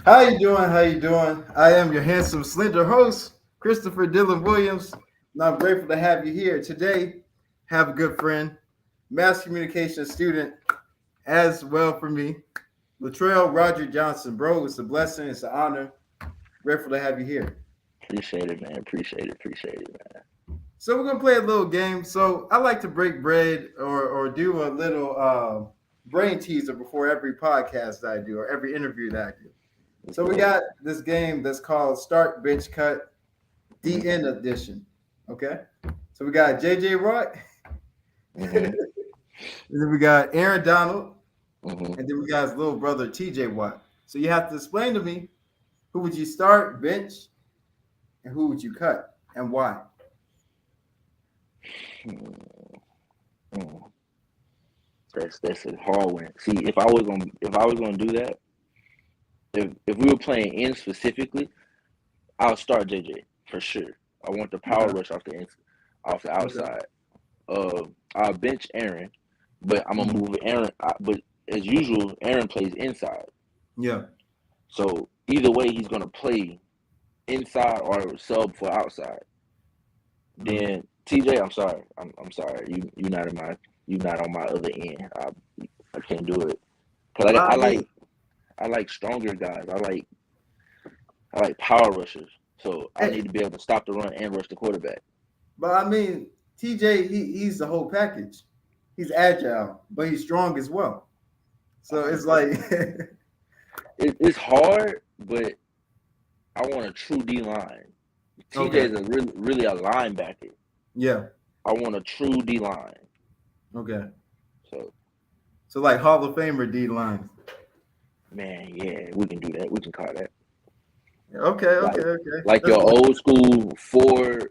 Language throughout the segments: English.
How you doing? How you doing? I am your handsome, slender host, Christopher Dylan Williams, and I'm grateful to have you here today. Have a good friend, mass communication student as well for me, LeTrelle Rodrick Johnson. Bro, it's a blessing. It's an honor. Grateful to have you here. Appreciate it, man. Appreciate it, man. So we're gonna play a little game. So I like to break bread or do a little brain teaser before every podcast that I do or every interview that I do. Let's So we go. got this game that's called Start Bench Cut Mm-hmm. DN edition. Okay. So we got JJ Watt, Mm-hmm. and then we got Aaron Donald, Mm-hmm. and then we got his little brother TJ Watt. So you have to explain to me who would you start bench and who would you cut and why. Mm-hmm. That's a hard one. See, if I was gonna do that, if we were playing in specifically, I'll start JJ for sure. I want the power Okay. rush off the Okay. outside. I'll bench Aaron, but I'm gonna Mhm. move Aaron. But as usual, Aaron plays inside. Yeah. So either way, he's gonna play inside or sub for outside. Mhm. Then TJ, I'm sorry, I'm sorry. You not on my other end. I can't do it because But I I mean, I like stronger guys. I like power rushers. So I hey, need to be able to stop the run and rush the quarterback. but I mean, TJ, he's the whole package. He's agile, but he's strong as well. So it's like, It's hard, but I want a true D line. TJ okay, is a really a linebacker. yeah, I want a true D line. okay. So So like Hall of Famer D line. man, yeah, we can do that. We can call that Okay, like okay, okay. like That's your good. old school four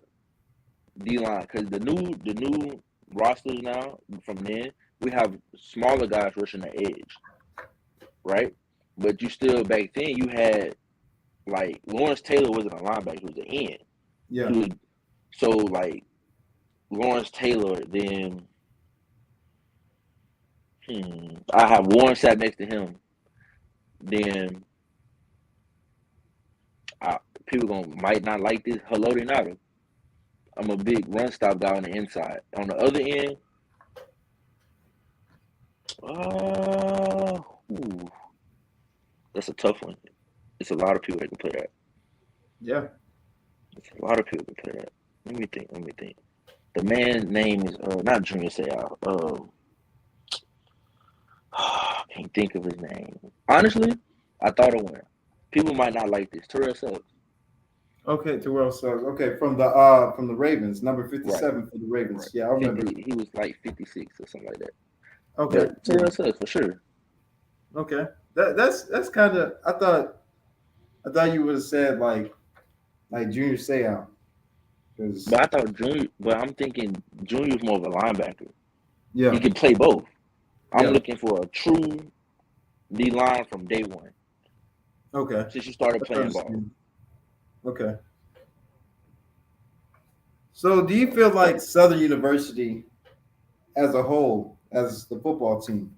D line because the new rosters now from then we have smaller guys rushing the edge, right? But you still back then you had like Lawrence Taylor wasn't a linebacker; he was an end. He Yeah. was so like Lawrence Taylor. Then I have Warren sat next to him. Then I, people gonna might not like this. Hello, Renato. I'm a big run stop guy on the inside. On the other end, uh, ooh, that's a tough one. It's a lot of people that can play that. Yeah. It's a lot of people can play that. Let me think. Let me think. The man's name is not Junior Seau. I can't think of his name. Honestly, I thought of one. People might not like this. Terrell Suggs. Okay, Terrell Suggs. Okay, from the Ravens, number Right. 57 for the Right. Ravens. Yeah, I remember. 50. He was like 56 or something like that. Okay. But Yeah. Terrell Suggs for sure. Okay. That's kind of I thought you would have said like Junior Seau because But I thought Junior. But I'm thinking Junior's more of a linebacker. He yeah, can play both. I'm yeah. looking for a true D line from day one Okay. since you started That's playing ball. understandable. Okay. So do you feel like Southern University as a whole, as the football team,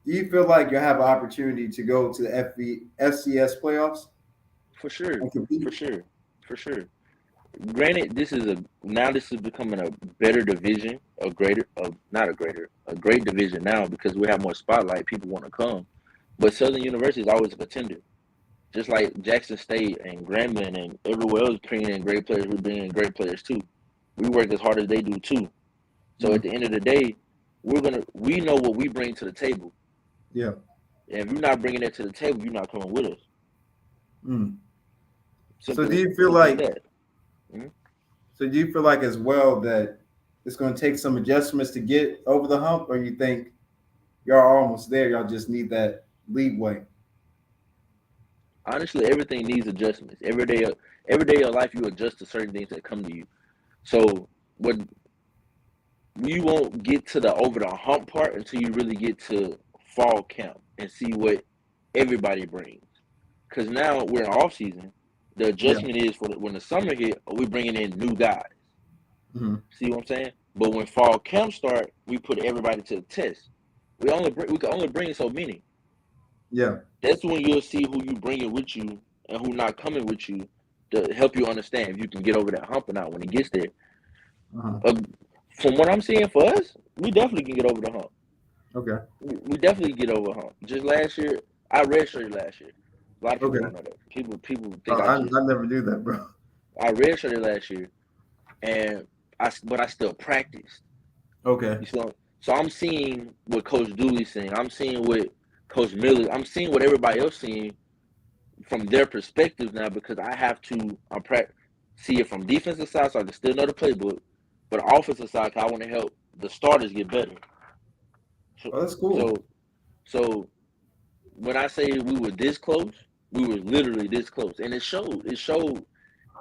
do you feel like you have an opportunity to go to the FCS playoffs For sure. and compete? For sure. For sure. Granted, this is becoming a better division, a great division now because we have more spotlight. People want to come, but Southern University is always a contender. Just like Jackson State and Grambling and everywhere else bringing in great players, we bring in great players too. We work as hard as they do too. So at Mm, the end of the day, we know what we bring to the table. yeah. And if you're not bringing that to the table, you're not coming with us. Mm. So do Simple, you feel simple as like that. Mhm. so do you feel like as well that it's going to take some adjustments to get over the hump, or you think y'all are almost there? Y'all just need that leeway. Honestly, everything needs adjustments. Every day of life, you adjust to certain things that come to you. So what you won't get to the over the hump part until you really get to fall camp and see what everybody brings. Because now we're in off season. The Yeah. adjustment is for when the summer hit, we bringing in new guys. Hmm. See what I'm saying? But when fall camp start, we put everybody to the test. We can only bring so many. Yeah. That's when you'll see who you bringing with you and who not coming with you to help you understand if you can get over that hump or not when it gets there. Uh-huh. From what I'm seeing for us, we definitely can get over the hump. Okay. We definitely get over hump. Just last year, I redshirted last year. A lot of people Okay. don't know that. People Oh, think I never knew that, bro. I redshirted last year, and but I still practiced. Okay. You know, so I'm seeing what Coach Dooley's seeing. I'm seeing what Coach Miller. I'm seeing what everybody else seeing from their perspective now because I have to see it from defensive side so I can still know the playbook, but offensive side, 'cause I want to help the starters get better. So, Oh, that's cool. so, so when I say we were this close, we were literally this close, and it showed. It showed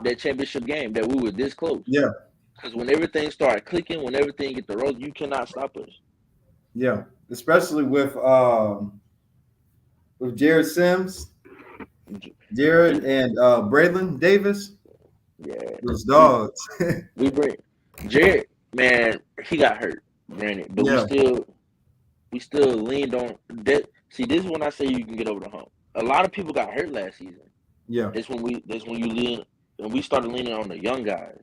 that championship game that we were this close. Yeah. Because when everything started clicking, when everything get the road, you cannot stop us. Yeah. Especially with Jared Sims, Jared and Braylon Davis, Yeah, those we dogs. we bring Jared. Man, he got hurt, granted, but Yeah. we still leaned on that. See, this is when I say you can get over the hump. A lot of people got hurt last season. Yeah. That's when you lean and we started leaning on the young guys.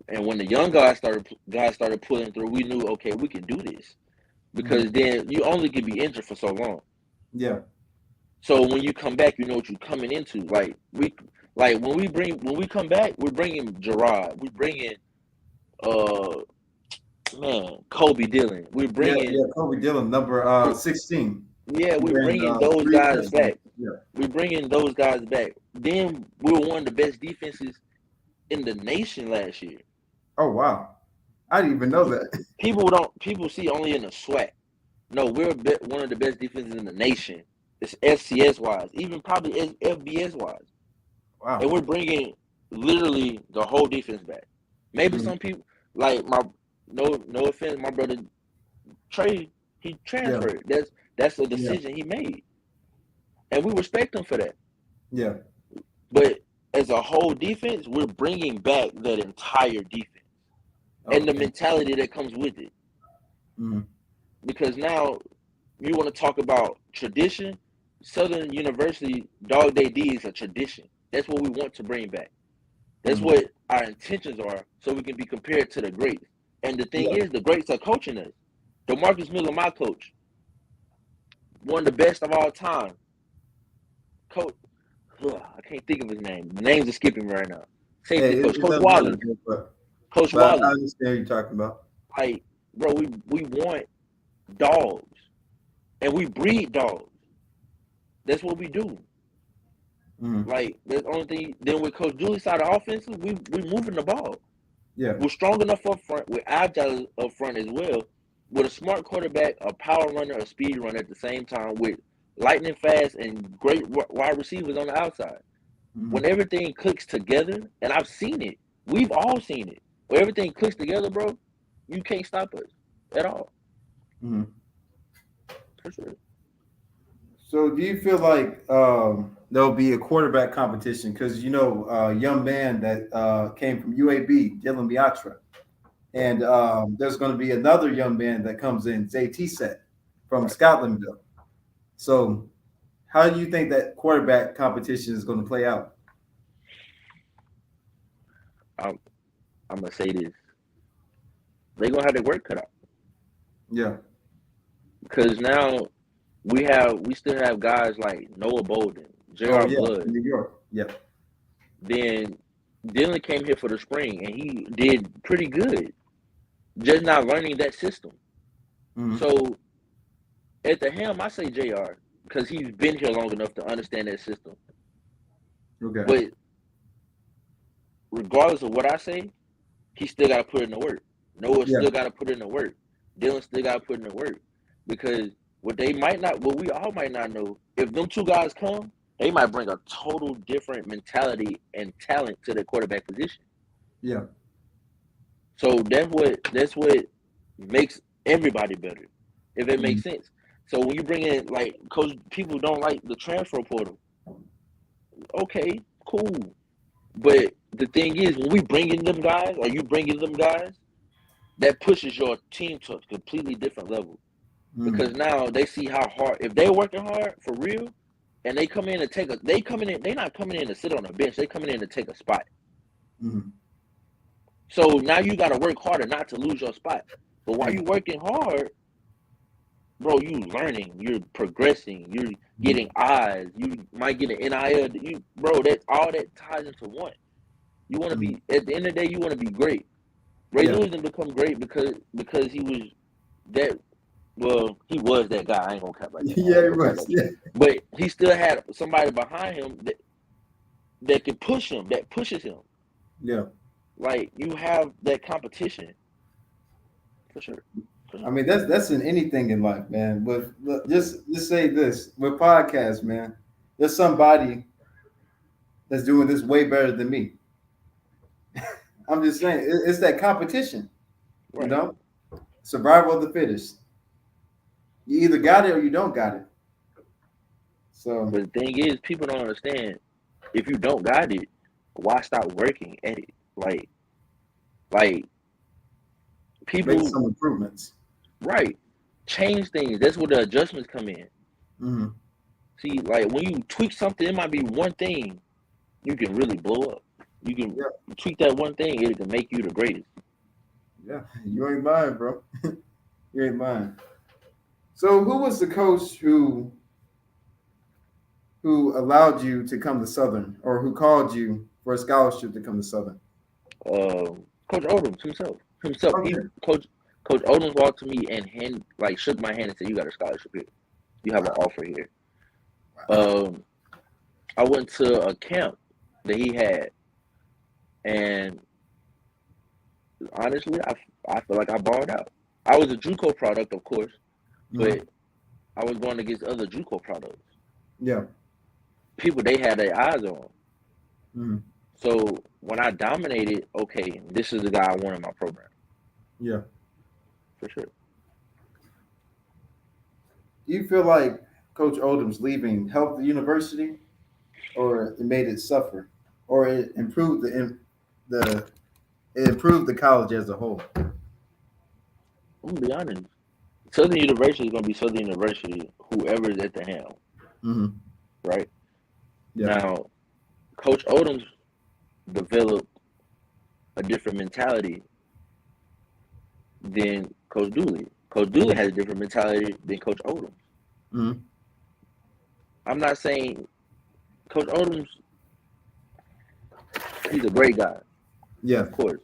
And when the young guys started pulling through, we knew okay, we can do this. Mhm. Because then you only can be injured for so long. Yeah. So when you come back, you know what you're coming into. When we come back, we're bringing Gerard. We're bringing uh Kobe Dillon. We're Yeah. bringing Yeah. Kobe Dillon, number 16. we're Ran bringing those three guys touchdowns. back. Yeah. We're bringing those guys back. Then we were one of the best defenses in the nation last year. Oh wow. I didn't even know that. People see only in the SWAT. No, one of the best defenses in the nation. It's FCS wise, even probably FBS wise, and Wow. we're bringing literally the whole defense back. Maybe Mhm. some people like my no offense, my brother Trey, he Yeah. transferred. That's a Yeah. decision he made, and we respect him for that. Yeah. But as a whole defense, we're bringing back that entire defense and the Okay. mentality that comes with it. Mhm. Because now you want to talk about tradition. Southern University Dog Day D is a tradition. That's what we want to bring back. That's Mhm. what our intentions are, so we can be compared to the greats. And the thing Yeah. is, the greats are coaching us. DeMarcus Miller, my coach, one of the best of all time. Coach, I can't think of his name. The names are skipping me right now. Hey, Safety coach, it Coach doesn't matter, Wallace. bro, Coach but I Wallace. understand what you're talking about. Like, bro, we want dogs, and we breed dogs. That's what we do. Mhm. Like that's the only thing. Then with Coach Julie's side of offenses, we moving the ball. Yeah. We're strong enough up front. We're agile up front as well. With a smart quarterback, a power runner, a speed runner at the same time, with lightning fast and great wide receivers on the outside. Mhm. When everything clicks together, and I've seen it, we've all seen it. When everything clicks together, bro, you can't stop us at all. Mhm. For sure. So, do you feel like there'll be a quarterback competition? Because a young man that came from UAB, Dylan Biatra, and there's going to be another young man that comes in, Zay Set from Right. Scotlandville. So, how do you think that quarterback competition is going to play out? I'm, I'm gonna say this. They gonna have their work cut out Yeah. because now we still have guys like Noah Bolden, Oh J.R. yeah, Blood. New York. Yeah. Then Dylan came here for the spring and he did pretty good, just not learning that system. Mm-hmm. So at the helm, I say J.R. because he's been here long enough to understand that system. Okay. But regardless of what I say, he still got to put in the work. Noah Yeah. still got to put in the work. Dylan still got to put in the work because what we all might not know, if them two guys come, they might bring a total different mentality and talent to the quarterback position. Yeah. So that's what makes everybody better, if it Mm-hmm. makes sense. So when you bring in like coach, people don't like the transfer portal. Okay, cool. But the thing is, when we bring in them guys, or you bring in them guys, that pushes your team to a completely different level. because now they see how hard. If they're working hard for real, and they come in and they're not coming in to sit on a bench. They coming in to take a spot. So now you got to work harder not to lose your spot. But while you working hard, bro, you learning, you're progressing, you're getting eyes, you might get an NIL. That all that ties into one. You want to be at the end of the day, you want to be great. Ray Lewis didn't become great because he was that. Well, he was that guy. I ain't gonna cap like that. Yeah, he was. Yeah. But he still had somebody behind him that can push him, that pushes him. Yeah. Like you have that competition. For sure. I mean, that's in anything in life, man. But just say this with podcasts, man. There's somebody that's doing this way better than me. I'm just saying, it's that competition, right. You know, survival of the fittest. You either got it or you don't got it. So, but the thing is, people don't understand. If you don't got it, why stop working at it? Like people make some improvements. Right. Change things. That's where the adjustments come in. See, like when you tweak something, it might be one thing you can really blow up. You can tweak that one thing, it can make you the greatest. Yeah, you ain't lying, bro. You ain't lying. So who was the coach who allowed you to come to Southern, or who called you for a scholarship to come to Southern? Coach Odom himself. Okay. Coach Odom walked to me and shook my hand and said, "You got a scholarship here. You have an offer here." Wow. I went to a camp that he had, and honestly, I feel like I balled out. I was a JUCO product, of course, but I was going against other JUCO products. Yeah. People they had their eyes on. So when I dominated, okay, this is the guy I want in my program. Yeah. For sure. Do you feel like Coach Odom's leaving helped the university, or it made it suffer, or it improved it improved the college as a whole? I'm gonna be honest. Southern University is gonna be Southern University, whoever is at the helm. Right? Yeah. Now, Coach Odom's developed a different mentality than Coach Dooley. Coach Dooley has a different mentality than Coach Odom. I'm not saying Coach Odom's, he's a great guy. Yeah. Of course.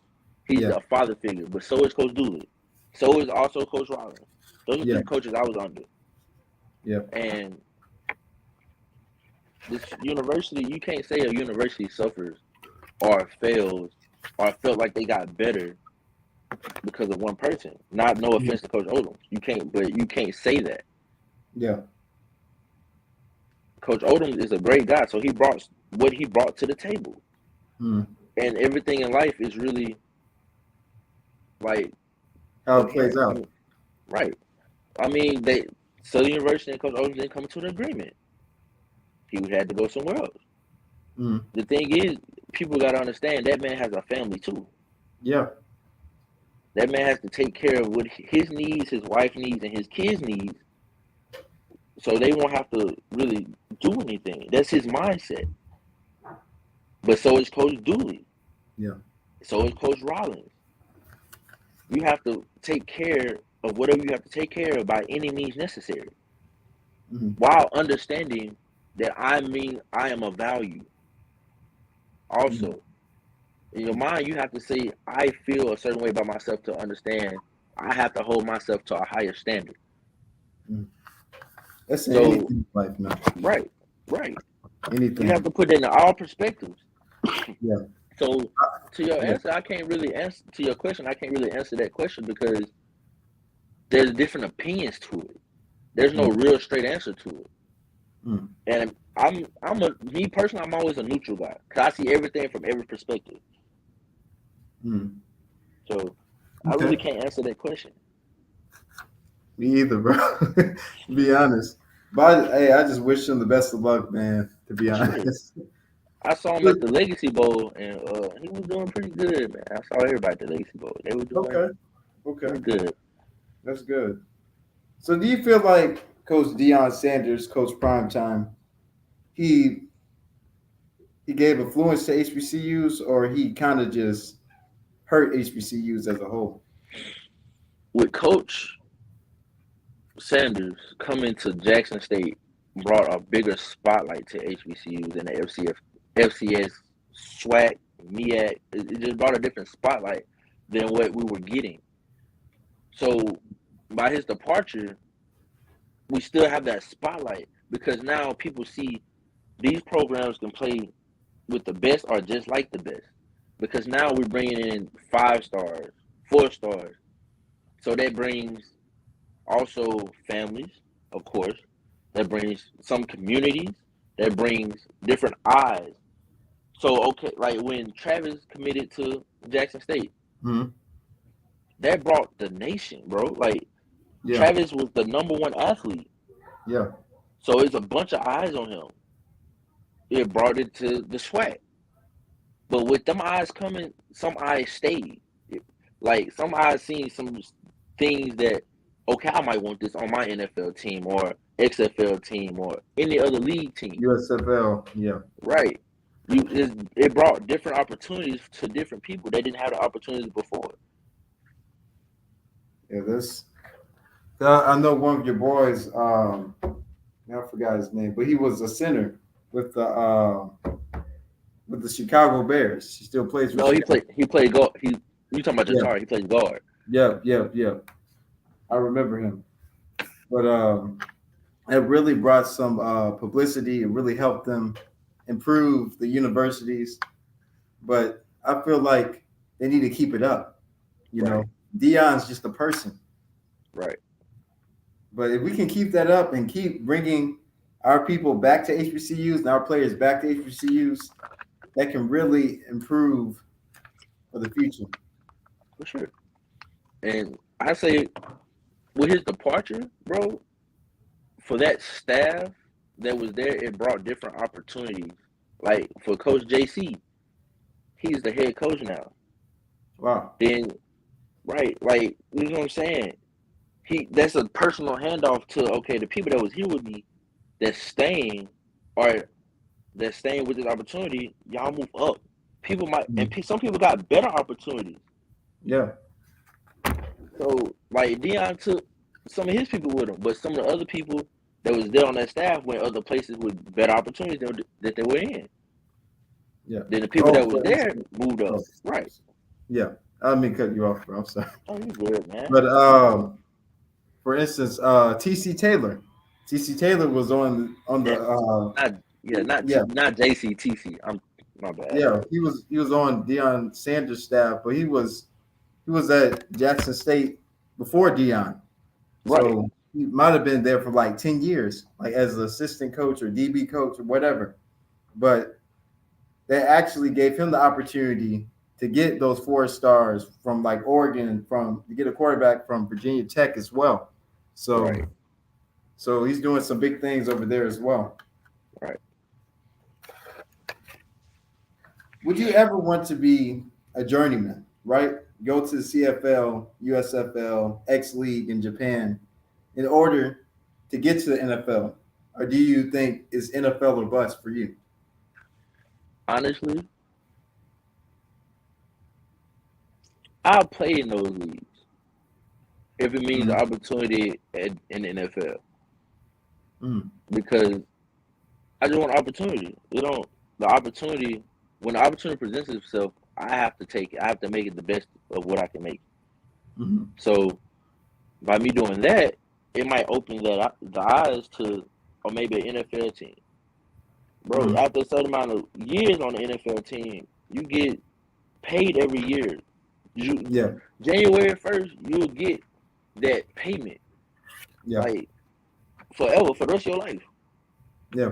He's a father figure, but so is Coach Dooley. So is also Coach Rollins. Those are three coaches I was under. Yeah. And this university, you can't say a university suffers or fails or felt like they got better because of one person. No offense to Coach Odom. You can't say that. Yeah. Coach Odom is a great guy, so he brought what he brought to the table. And everything in life is really like how it plays out. Right. I mean, Southern University and Coach Odom didn't come to an agreement. He had to go somewhere else. The thing is, people got to understand that man has a family too. Yeah. That man has to take care of what his needs, his wife needs, and his kids' needs. So they won't have to really do anything. That's his mindset. But so is Coach Dooley. Yeah. So is Coach Rollins. You have to take care of whatever you have to take care of by any means necessary. While understanding that I am of value. Also, in your mind, you have to say, I feel a certain way about myself to understand I have to hold myself to a higher standard. That's anything in life, man. Right. Anything. You have to put it in all perspectives. Yeah. So to your answer, I can't really answer to your question. I can't really answer that question because there's different opinions to it. There's no real straight answer to it. And me personally, I'm always a neutral guy because I see everything from every perspective. So I really can't answer that question. Me either, bro. To be honest. But hey, I just wish him the best of luck, man. To be honest. I saw him at the Legacy Bowl, and he was doing pretty good, man. I saw everybody at the Legacy Bowl. They were doing okay. good. That's good. So do you feel like Coach Deion Sanders, Coach Primetime, he he gave influence to HBCUs, or he kind of just hurt HBCUs as a whole? With Coach Sanders coming to Jackson State brought a bigger spotlight to HBCUs and the FCS, SWAC, MEAC. It just brought a different spotlight than what we were getting. So by his departure, we still have that spotlight because now people see these programs can play with the best or just like the best. Because now we're bringing in 5 stars, 4 stars. So that brings also families, of course. That brings some communities. That brings different eyes. So okay, like when Travis committed to Jackson State, Mm-hmm. that brought the nation, bro. Like Yeah, Travis was the #1 athlete, yeah, so it's a bunch of eyes on him. It brought it to the SWAT, but with them eyes coming, some eyes stayed. Like some eyes seen some things that okay, I might want this on my NFL team or XFL team or any other league team. USFL. Yeah, Right. It brought different opportunities to different people. They didn't have the opportunities before. yeah. This I know one of your boys. I forgot his name, but he was a center with the Chicago Bears. He still plays for No, he Chicago. played. He played guard. You talking about Yeah, Jatari? He plays guard. yeah, yeah, yeah. I remember him. But it really brought some publicity. It really helped them improve the universities. But I feel like they need to keep it up. You know, Right. Dion's just a person. Right. But if we can keep that up and keep bringing our people back to HBCUs and our players back to HBCUs, that can really improve for the future. For sure. And I say with his departure, bro, for that staff that was there, it brought different opportunities. Like for Coach JC, he's the head coach now. Wow. Then right, like you know what I'm saying? That's a personal handoff to okay, the people that was here with me that's staying or that's staying with this opportunity, y'all move up. People might and some people got better opportunities. Yeah. So like Deion took some of his people with him, but some of the other people that was there on that staff went other places with better opportunities that they were in. Yeah. Then the people Oh, that was for there instance, moved up. oh, Right. yeah. I didn't mean to cut you off, bro. I'm sorry. Oh, you good, man. But for instance, TC Taylor. TC Taylor was on the Yeah. yeah, Not JCTC. I'm my bad. yeah. He was on Deion Sanders' staff, but he was at Jackson State before Deion. Right. So he might have been there for like 10 years, like as an assistant coach or DB coach or whatever. But they actually gave him the opportunity to get those 4 stars from like Oregon, from to get a quarterback from Virginia Tech as well. So Right. so he's doing some big things over there as well. Right. Would you ever want to be a journeyman, right? Go to the CFL, USFL, X League in Japan in order to get to the NFL? Or do you think it's NFL or bust for you? Honestly, I'll play in those leagues if it means Mm-hmm. opportunity in the NFL Mm-hmm. because I just want opportunity. You know, the opportunity when the opportunity presents itself, I have to take it. I have to make it the best of what I can make. Mm-hmm. So by me doing that, it might open the eyes to or maybe an NFL team. Bro, Mm-hmm. after a certain amount of years on the NFL team, you get paid every year. You Yeah, January 1st, you'll get that payment yeah, like forever for the rest of your life. yeah.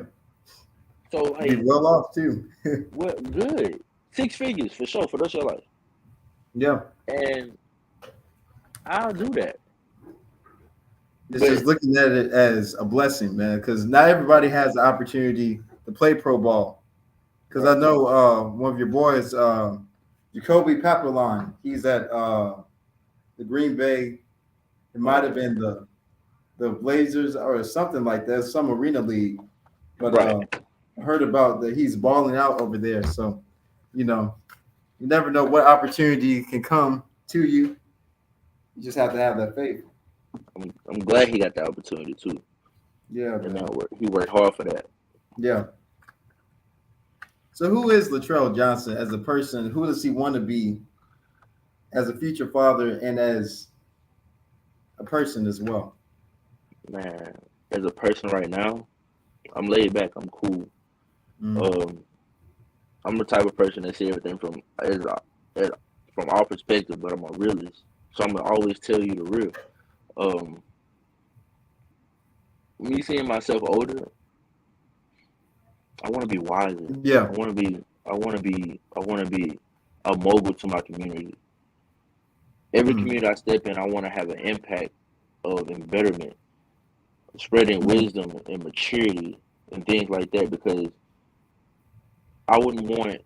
So Be like, well off too. what good? 6 figures for sure for the rest of your life, Yeah, and I'll do that. it's But just looking at it as a blessing, man, because not everybody has the opportunity to play pro ball. Because I right, know one of your boys, Jacoby Papelon, he's at the Green Bay. It might oh have been the the Blazers or something like that, some arena league. But Right. I heard about that he's balling out over there. So, you never know what opportunity can come to you. You just have to have that faith. I'm glad he got the opportunity too. Yeah, And man. he worked hard for that. Yeah. So who is LeTrelle Johnson as a person? Who does he want to be as a future father and as a person as well? Man, as a person right now, I'm laid back. I'm cool. Mm. I'm the type of person that see everything as from all perspectives, but I'm a realist. So I'm gonna always tell you the real. Um, Me seeing myself older, I want to be wiser. Yeah. I want to be a mogul to my community. Every Mm. community I step in, I want to have an impact of and betterment, spreading Mm. wisdom and maturity and things like that. Because I wouldn't want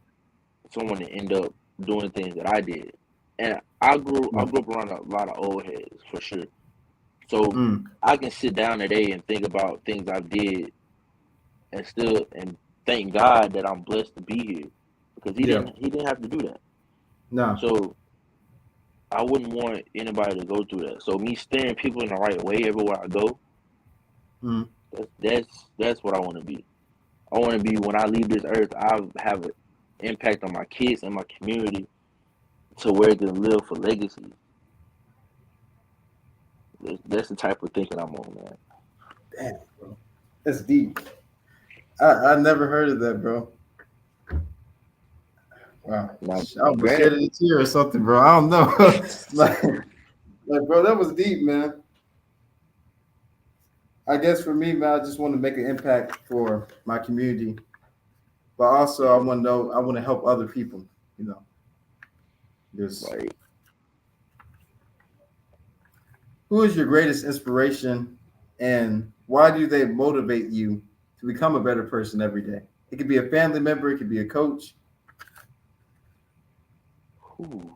someone to end up doing things that I did. And I Mm. grew up around a lot of old heads for sure. So Mm. I can sit down today and think about things I did and thank God that I'm blessed to be here because Yeah. he didn't have to do that. No. So I wouldn't want anybody to go through that. So me steering people in the right way everywhere I go, Mm. that's what I want to be. I want to be when I leave this earth, I have an impact on my kids and my community to where they live for legacy. That's the type of thinking I'm on, man. Damn, bro. That's deep. I never heard of that, bro. Wow. I Now, almost shed granted, a tear or something, bro. I don't know. like, bro, that was deep, man. I guess for me, man, I just want to make an impact for my community, but also I want to know, I want to help other people. You know, just like who is your greatest inspiration, and why do they motivate you to become a better person every day? It could be a family member, it could be a coach. whew,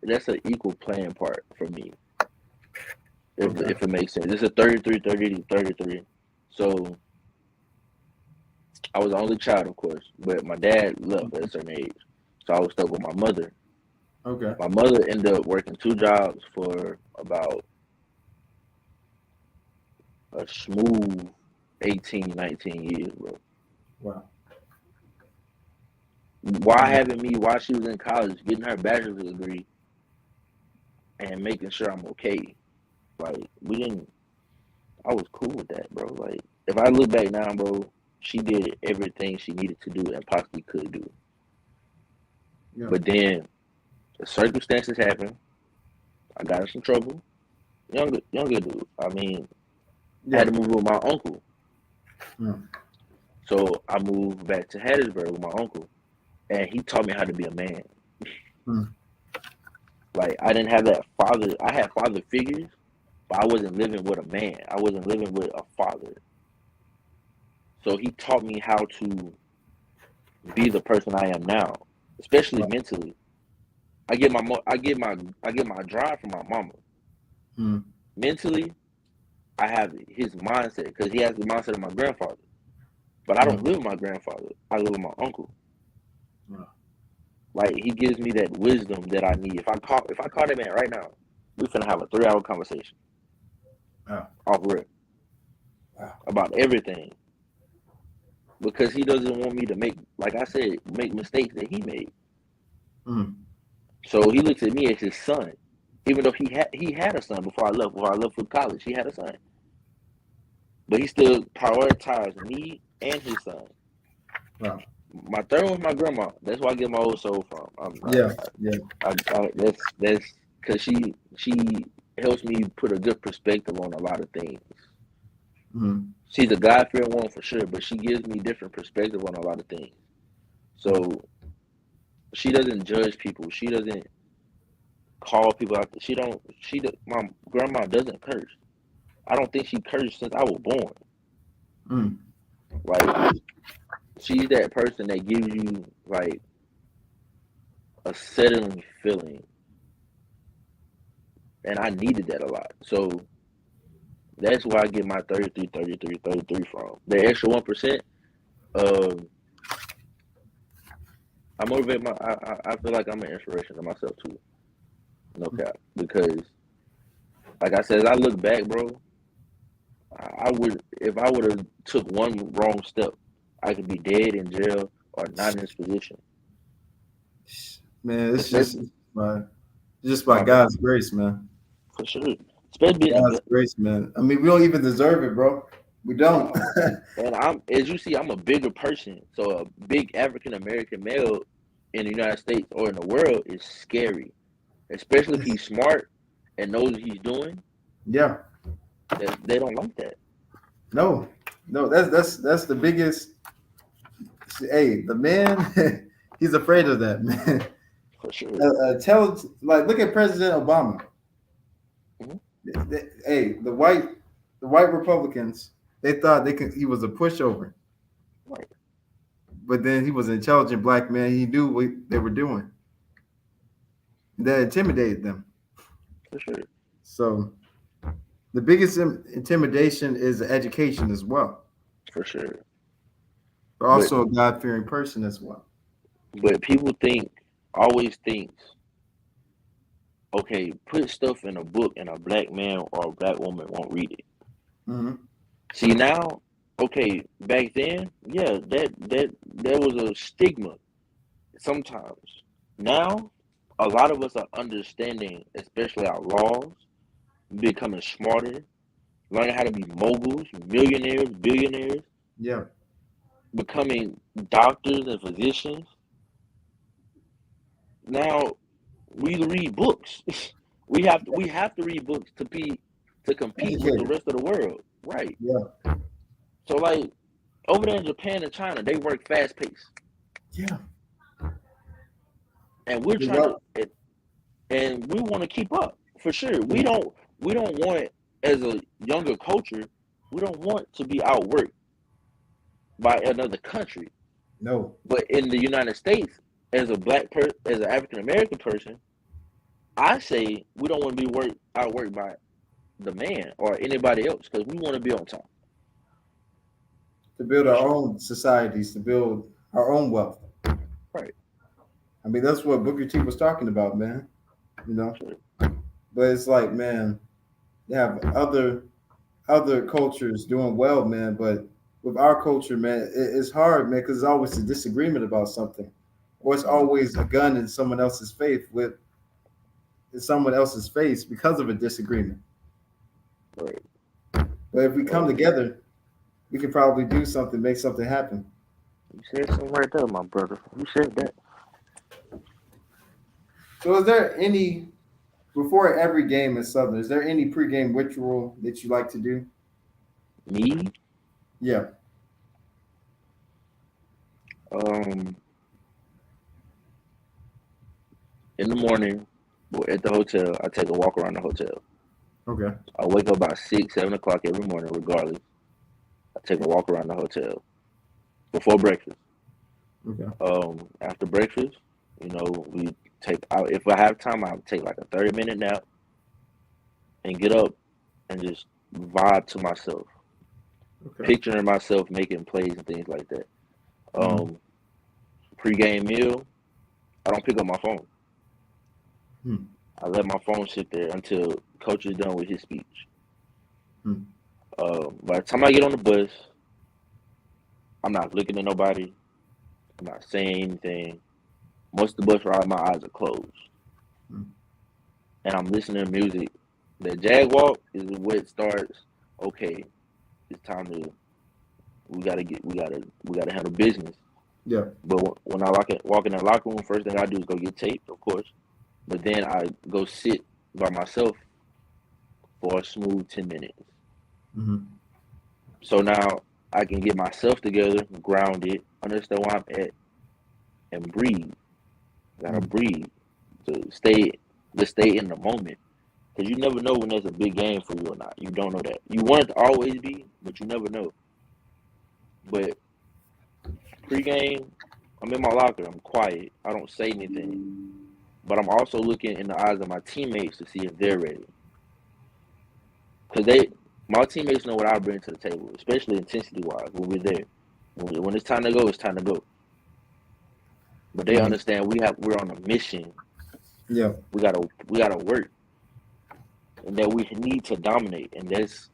that's an equal playing part for me, Okay. if it makes sense. It's a 33-30-33. So I was the only child, of course, but my dad left at a certain age. So I was stuck with my mother. Okay. My mother ended up working two jobs for about a smooth 18, 19 years, bro. Wow. Mm. While she was in college, getting her bachelor's degree and making sure I'm okay. Like, I was cool with that, bro. Like, if I look back now, bro, she did everything she needed to do and possibly could do. Yeah. But then the circumstances happened. I got in some trouble. Younger dude. I mean, I had Yeah. to move with my uncle. Mm. So I moved back to Hattiesburg with my uncle. And he taught me how to be a man. Mm. Like, I didn't have that father. I had father figures, but I wasn't living with a man. I wasn't living with a father. So he taught me how to be the person I am now, especially Wow. mentally. I get my I get my drive from my mama. Mm. Mentally, I have his mindset because he has the mindset of my grandfather. But I don't Mm. live with my grandfather. I live with my uncle. Wow. Like, he gives me that wisdom that I need. If I call that man right now, we finna have a 3 hour conversation Wow. off rip Wow. about everything because he doesn't want me to like I said, make mistakes that he made. Mm. So he looks at me as his son, even though he had a son before I left. Before I left for college, he had a son, but he still prioritized me and his son. Wow. My third one's my grandma. That's where I get my old soul from. Yeah. Yeah. That's because she helps me put a good perspective on a lot of things. Mm. She's a God-fearing one for sure, but she gives me different perspective on a lot of things. Mm. So she doesn't judge people. She doesn't call people out. My grandma doesn't curse. I don't think she cursed since I was born. Mm. Like, she's that person that gives you like a settling feeling and I needed that a lot. So that's where I get my 33, 33, 33 from. The extra 1%, I motivate I feel like I'm an inspiration to myself too. No cap. Because like I said, as I look back, bro, I would if I would have took one wrong step, I could be dead in jail or not in this position. Man, it's Especially just by my bad, God's grace, man. for sure. Especially being a God's grace, man. I mean, we don't even deserve it, bro. We don't. no. And I'm as you see, I'm a bigger person. So a big African American male in the United States or in the world is scary. Especially if he's smart and knows what he's doing. Yeah. They don't like that. No. That's the biggest. Hey, the man, he's afraid of that, man. For sure. Look at President Obama. Mm-hmm. Hey, the white Republicans, they thought he was a pushover. Right. But then he was an intelligent black man. He knew what they were doing. That intimidated them. For sure. So the biggest intimidation is education as well. For sure. But also a God-fearing person as well. But people always think, okay, put stuff in a book and a black man or a black woman won't read it. Mm-hmm. See now, okay, back then, yeah, that was a stigma sometimes. Now, a lot of us are understanding, especially our laws, becoming smarter, learning how to be moguls, millionaires, billionaires, Yeah. becoming doctors and physicians. Now we read books. we have to read books to compete with the rest of the world. Right. Yeah. So like over there in Japan and China, they work fast paced. Yeah. And we're trying to and we want to keep up for sure. We don't want, as a younger culture, we don't want to be outworked by another country. No. But in the United States, as an African American person, I say we don't want to be outworked by the man or anybody else because we want to be on top. To build our own societies, to build our own wealth. Right. I mean, that's what Booker T was talking about, man. You know? Sure. But it's like, man, they have other cultures doing well, man. But with our culture, man, it's hard, man, because it's always a disagreement about something. Or it's always a gun in someone else's face because of a disagreement. Right. But if we come together, we could probably do something, make something happen. You said something right there, my brother. You said that. So is there any, before every game in Southern, is there any pregame ritual that you like to do? Me? Yeah. In the morning, at the hotel, I take a walk around the hotel. Okay. I wake up about 6, 7 o'clock every morning, regardless. I take a walk around the hotel before breakfast. Okay. After breakfast, we take out. If I have time, I'll take like a 30-minute nap and get up and just vibe to myself, picturing myself making plays and things like that. Pre-game meal, I don't pick up my phone. I let my phone sit there until coach is done with his speech. By the time I get on the bus, I'm not looking at nobody. I'm not saying anything. Most of the bus ride, my eyes are closed. And I'm listening to music. The jag walk is what starts, okay, it's time to, we gotta handle business. Yeah. But when I walk in the locker room, first thing I do is go get taped, of course. But then I go sit by myself for a smooth 10 minutes. So now I can get myself together, grounded, understand where I'm at, and breathe. I gotta breathe to stay in the moment. Because you never know when there's a big game for you or not. You don't know that. You want it to always be, but you never know. But pre-game, I'm in my locker. I'm quiet. I don't say anything. but I'm also looking in the eyes of my teammates to see if they're ready. Because my teammates know what I bring to the table, especially intensity-wise when we're there. When it's time to go, it's time to go. But they understand we're on a mission. Yeah, we gotta work, and that we need to dominate, and that's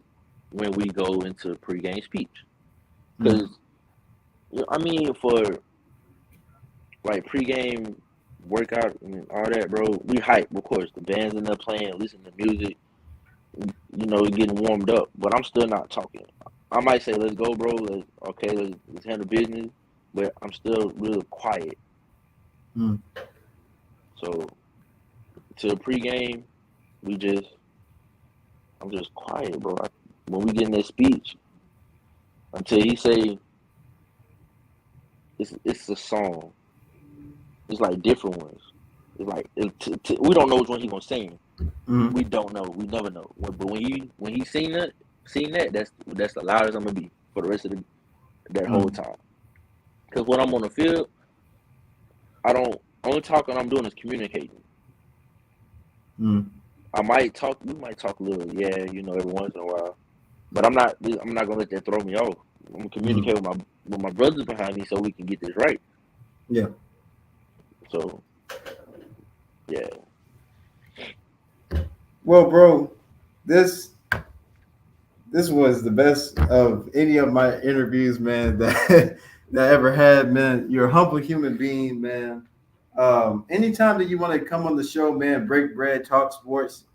when we go into pregame speech. Because I mean, for like pregame workout and all that, bro, we hype. Of course, the band's in there playing, listening to music, getting warmed up. But I'm still not talking. I might say, "Let's go, bro. Let's handle business," but I'm still real quiet. So to the pregame, I'm just quiet, bro. When we get in that speech, until he say it's a song. It's like different ones. It's like we don't know which one he's gonna sing. We don't know. We never know. But when he seen that, that's the loudest I'm gonna be for the rest of that whole time. Because when I'm on the field, only talking I'm doing is communicating. I might talk. We might talk a little, every once in a while. But I'm not gonna let that throw me off. I'm gonna communicate with my brothers behind me so we can get this right. Yeah. So, yeah. Well, bro, this was the best of any of my interviews, man, that I ever had, man. You're a humble human being, man. Anytime that you want to come on the show, man, break bread, talk sports,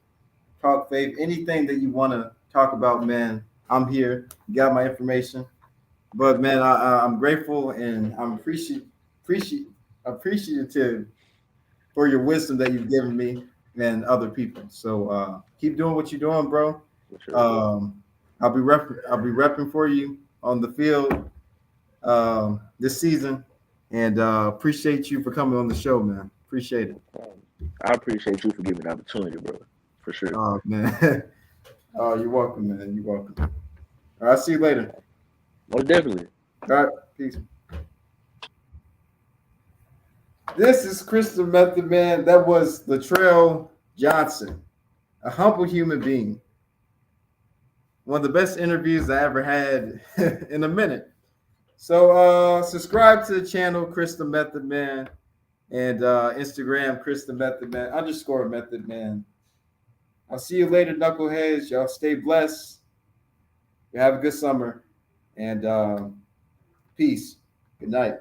talk faith, anything that you want to talk about, man, I'm here. You got my information. But man, I'm grateful and I'm appreciative for your wisdom that you've given me and other people. So keep doing what you're doing, bro. Sure. I'll be repping for you on the field this season, and appreciate you for coming on the show, man. Appreciate it. I appreciate you for giving the opportunity, bro. For sure. Oh man. Oh, you're welcome, man. You're welcome. All right, I'll see you later. Most definitely. All right, peace. This is Crystal Method Man. That was LeTrelle Johnson, a humble human being. One of the best interviews I ever had in a minute. So subscribe to the channel, Crystal Method Man, and Instagram, Crystal Method Man _ Method Man. I'll see you later, knuckleheads. Y'all stay blessed. You have a good summer, and peace. Good night.